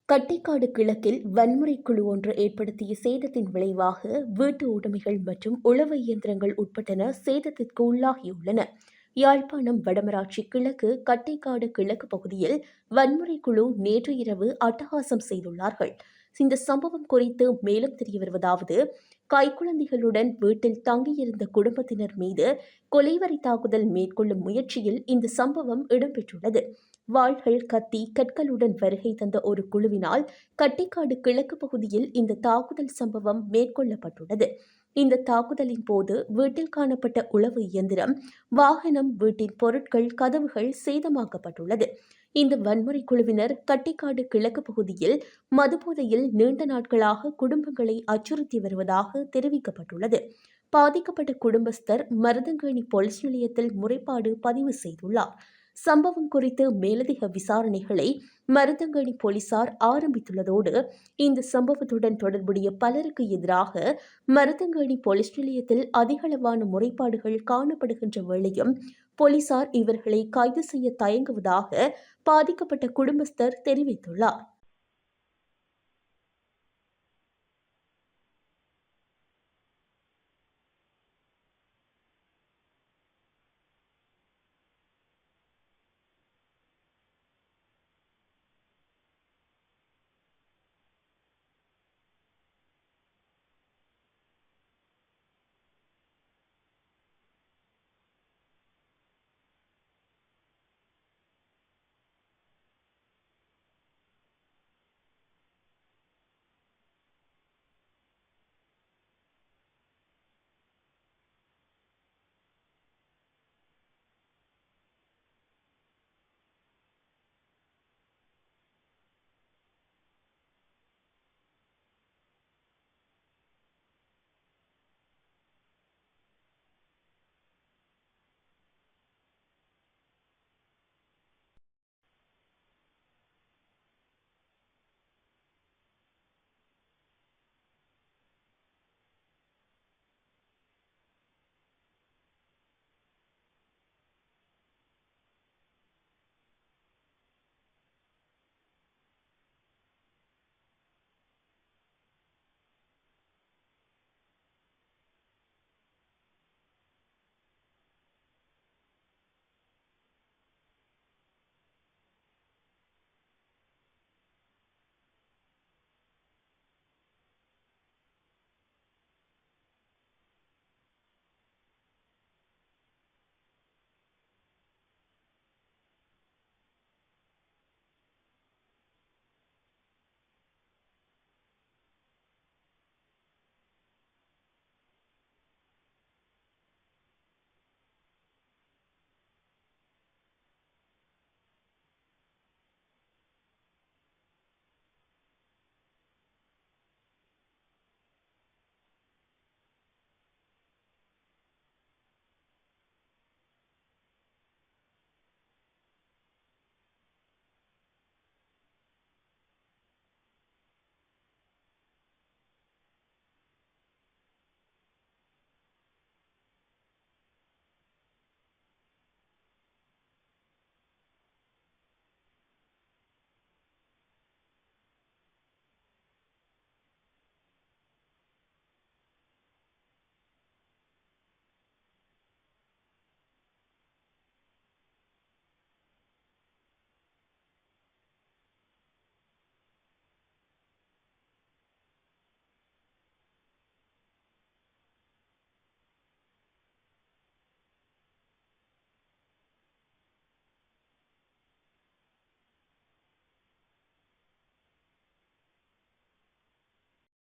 கட்டைக்காடு கிழக்கில் வன்முறை குழு ஒன்று ஏற்படுத்திய சேதத்தின் விளைவாக வீட்டு உடைமைகள் மற்றும் உழவு இயந்திரங்கள் உட்பட்டன சேதத்திற்கு உள்ளாகியுள்ளன. யாழ்ப்பாணம் வடமராட்சி கிழக்கு கட்டைக்காடு கிழக்கு பகுதியில் வன்முறை குழு நேற்று இரவு அட்டகாசம் செய்துள்ளார்கள். இந்த சம்பவம் குறித்து மேலும் தெரிய வருவதாவது, கைக்குழந்தைகளுடன் வீட்டில் தங்கியிருந்த குடும்பத்தினர் மீது கொலைவரி தாக்குதல் மேற்கொள்ளும் முயற்சியில் இந்த சம்பவம் இடம்பெற்றுள்ளது. வாள்கள், கத்தி, கற்களுடன் வருகை தந்த ஒரு குழுவினால் கட்டிக்காடு கிழக்கு பகுதியில் இந்த தாக்குதல் சம்பவம் மேற்கொள்ளப்பட்டுள்ளது. இந்த தாக்குதலின் போது வீட்டில் காணப்பட்ட உளவு இயந்திரம், வாகனம், வீட்டின் பொருட்கள், கதவுகள் சேதமாக்கப்பட்டுள்ளது. இந்த வன்முறை குழுவினர் கட்டிக்காடு கிழக்கு பகுதியில் மதுபோதையில் நீண்ட நாட்களாக குடும்பங்களை அச்சுறுத்தி வருவதாக தெரிவிக்கப்பட்டுள்ளது. பாதிக்கப்பட்ட குடும்பஸ்தர் மருதங்கேணி போலீஸ் நிலையத்தில் முறைப்பாடு பதிவு செய்துள்ளார். சம்பவம் குறித்து மேலதிக விசாரணைகளை மருதங்கேணி போலீசார் ஆரம்பித்துள்ளதோடு இந்த சம்பவத்துடன் தொடர்புடைய பலருக்கு எதிராக மருதங்கேணி போலீஸ் நிலையத்தில் அதிகளவான முறைப்பாடுகள் காணப்படுகின்ற வேளையும் போலீசார் இவர்களை கைது செய்ய தயங்குவதாக பாதிக்கப்பட்ட குடும்பஸ்தர் தெரிவித்துள்ளார்.